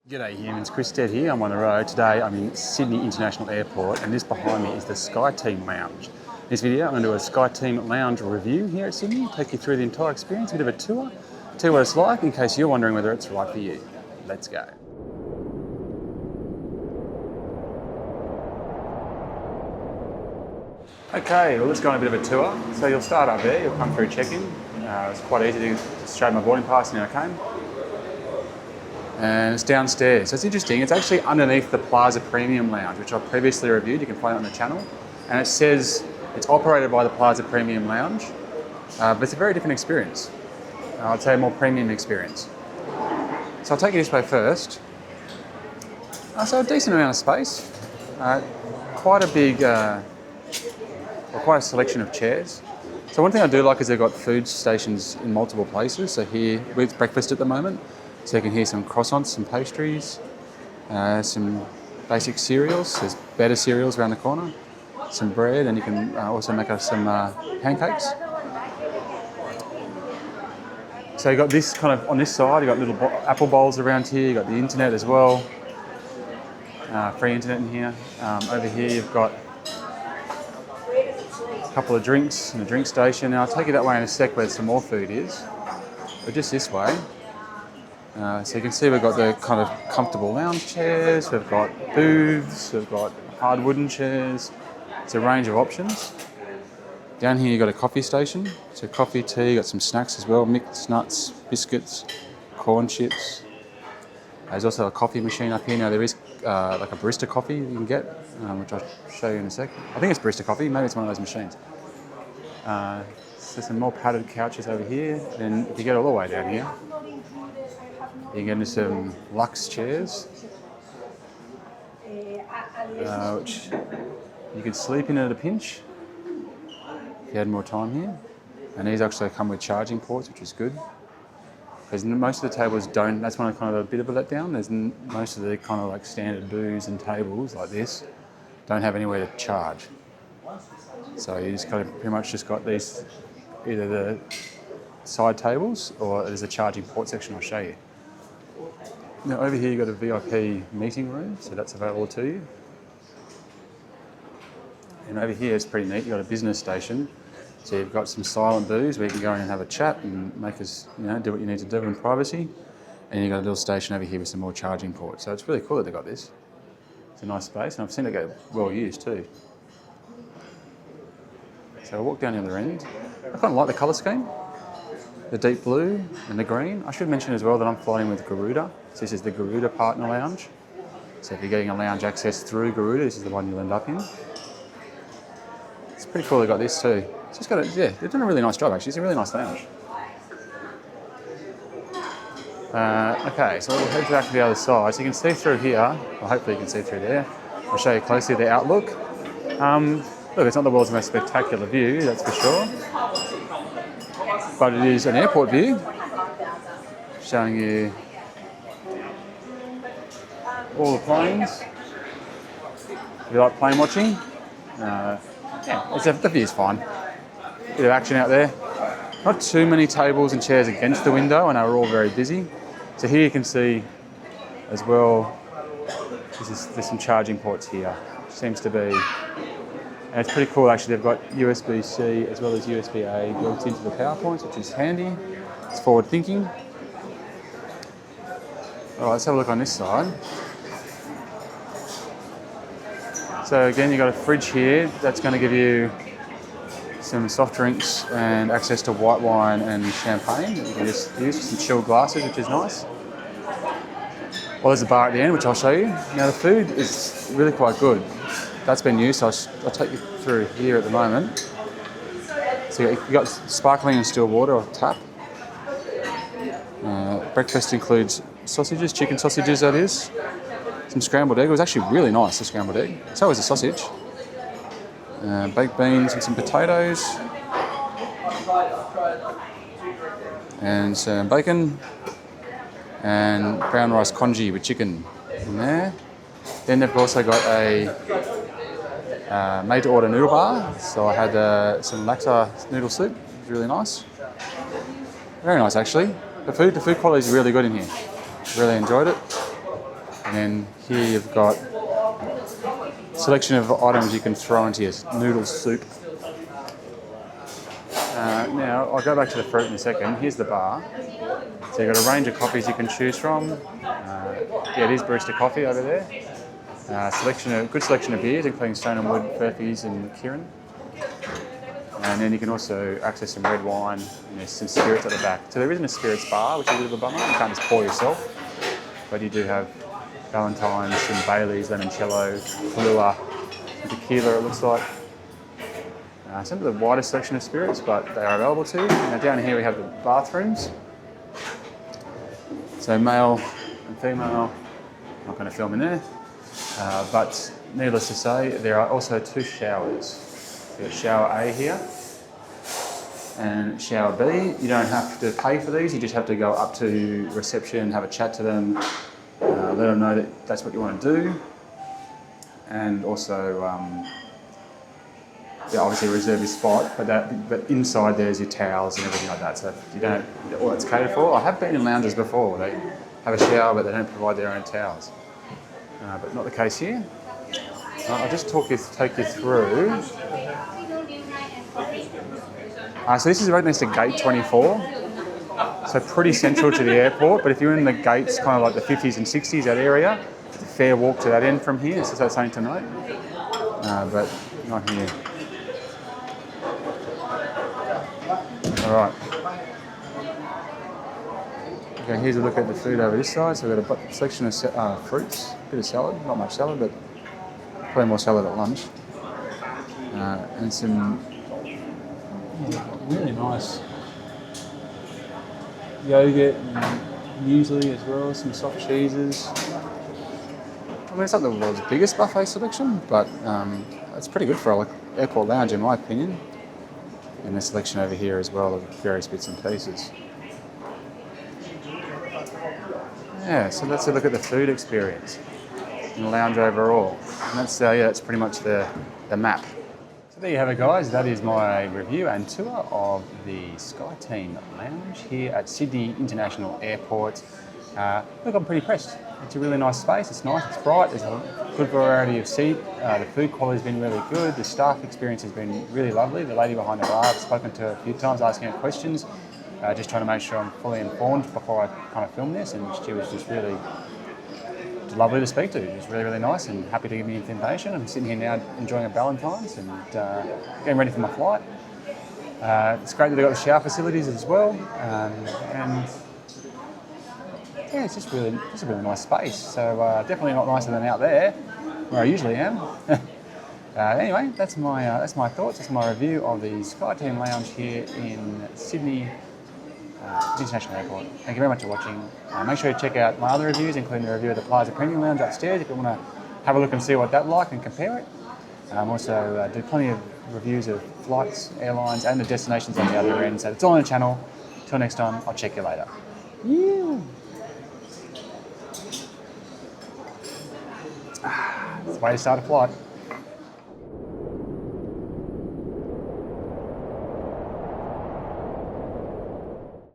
G'day humans, Chris Stead here. I'm on the road. Today I'm in Sydney International Airport and this behind me is the SkyTeam Lounge. In this video I'm going to do a SkyTeam Lounge review here at Sydney, take you through the entire experience, a bit of a tour, tell you what it's like in case you're wondering whether it's right for you. Let's go. Okay, well let's go on a bit of a tour. So you'll start up there, you'll come through check-in. It's quite easy to show my boarding pass and then I came. And it's downstairs. So it's interesting, it's actually underneath the Plaza Premium Lounge, which I've previously reviewed. You can find it on the channel. And it says it's operated by the Plaza Premium Lounge, but it's a very different experience. I'd say a more premium experience. So I'll take you this way first. So a decent amount of space. Quite a big, quite a selection of chairs. So one thing I do like is they've got food stations in multiple places. So here, with breakfast at the moment, so you can hear some croissants, some pastries, some basic cereals. There's better cereals around the corner, some bread, and you can also make us some pancakes. So you've got this kind of, on this side, you've got little apple bowls around here, you've got the internet as well, free internet in here. Over here you've got a couple of drinks and a drink station. Now I'll take you that way in a sec where some more food is, but just this way. So you can see we've got the kind of comfortable lounge chairs, we've got booths, we've got hard wooden chairs. It's a range of options. Down here you've got a coffee station. So coffee, tea, you've got some snacks as well, mixed nuts, biscuits, corn chips. There's also a coffee machine up here. Now there is like a barista coffee you can get, which I'll show you in a sec. I think it's barista coffee, maybe it's one of those machines. So some more padded couches over here. Then if you get all the way down here, you can get into some luxe chairs, which you could sleep in at a pinch if you had more time here. And these actually come with charging ports, which is good. Because most of the tables don't, that's one kind of a bit of a letdown. There's most of the kind of like standard booths and tables like this don't have anywhere to charge. So you just kind of pretty much just got these, either the side tables or there's a charging port section I'll show you. Now over here you've got a VIP meeting room, so that's available to you. And over here it's pretty neat, you've got a business station. So you've got some silent booths where you can go in and have a chat and make us, do what you need to do in privacy. And you've got a little station over here with some more charging ports. So it's really cool that they've got this. It's a nice space and I've seen it go well used too. So I'll walk down the other end. I kind of like the colour scheme. The deep blue and the green. I should mention as well that I'm flying with Garuda. So this is the Garuda Partner Lounge. So if you're getting a lounge access through Garuda, this is the one you'll end up in. It's pretty cool they got this too. It's just got they've done a really nice job actually. It's a really nice lounge. Okay, so we'll head back to the other side. So you can see through here, or hopefully you can see through there. I'll show you closely the outlook. Look, it's not the world's most spectacular view, that's for sure. But it is an airport view, showing you all the planes. If you like plane watching, the view's fine. Bit of action out there. Not too many tables and chairs against the window, and they're all very busy. So here you can see as well, there's some charging ports here. Seems to be. And it's pretty cool actually, they've got USB-C as well as USB-A built into the power points, which is handy. It's forward thinking. All right, let's have a look on this side. So again, you've got a fridge here that's going to give you some soft drinks and access to white wine and champagne that you can just use, some chilled glasses, which is nice. Well, there's a bar at the end, which I'll show you. Now the food is really quite good. That's been used, so I'll take you through here at the moment. So you've got sparkling and still water off tap. Breakfast includes sausages, chicken sausages that is. Some scrambled egg. It was actually really nice, the scrambled egg. So was the sausage. Baked beans and some potatoes. And some bacon. And brown rice congee with chicken in there. Then they've also got a made to order noodle bar. So I had some laksa noodle soup. It was really nice. Very nice actually. The food quality is really good in here. Really enjoyed it. And then here you've got a selection of items you can throw into your noodle soup. Now, I'll go back to the fruit in a second. Here's the bar. So you've got a range of coffees you can choose from. Yeah, it is barista coffee over there. Good selection of beers, including Stone and Wood, Furphy's and Kieran. And then you can also access some red wine and there's some spirits at the back. So there isn't a spirits bar, which is a bit of a bummer. You can't just pour yourself. But you do have Valentine's, some Bailey's, limoncello, Kahlua, some tequila it looks like. Some of the wider selection of spirits, but they are available too. Now down here we have the bathrooms. So male and female, not going to film in there. But needless to say, there are also 2 showers. You've got shower A here and shower B. You don't have to pay for these, you just have to go up to reception, have a chat to them, let them know that that's what you want to do. And also, obviously reserve your spot, but inside there's your towels and everything like that. So you don't, all that's catered for. I have been in lounges before where they have a shower but they don't provide their own towels. But not the case here. I'll just take you through. So this is right next to gate 24. So pretty central to the airport, but if you're in the gates, kind of like the 50s and 60s, that area, it's a fair walk to that end from here, so that's something to note. But not here. All right. Okay, here's a look at the food over this side. So we've got a selection of fruits, a bit of salad, not much salad, but probably more salad at lunch. And some really nice yogurt and muesli as well, some soft cheeses. I mean, it's not the world's biggest buffet selection, but it's pretty good for an airport lounge in my opinion. And the selection over here as well of various bits and pieces. Yeah, so let's have a look at the food experience in the lounge overall. And that's pretty much the map. So there you have it, guys. That is my review and tour of the SkyTeam Lounge here at Sydney International Airport. Look, I'm pretty impressed. It's a really nice space. It's nice, it's bright, there's a good variety of seat. The food quality has been really good. The staff experience has been really lovely. The lady behind the bar, I've spoken to her a few times, asking her questions, just trying to make sure I'm fully informed before I kind of film this, and she was just really lovely to speak to. It was really, really nice and happy to give me information. I'm sitting here now enjoying a Valentine's and getting ready for my flight. It's great that they've got the shower facilities as well. And yeah, it's just a really nice space. So definitely not nicer than out there, where I usually am. Anyway, that's my thoughts. That's my review of the SkyTeam Lounge here in Sydney International Airport. Thank you very much for watching. Make sure you check out my other reviews, including the review of the Plaza Premium Lounge upstairs if you want to have a look and see what that's like and compare it. Also do plenty of reviews of flights, airlines, and the destinations on the other end. So it's all on the channel. Till next time, I'll check you later. Yeah. It's the way to start a flight.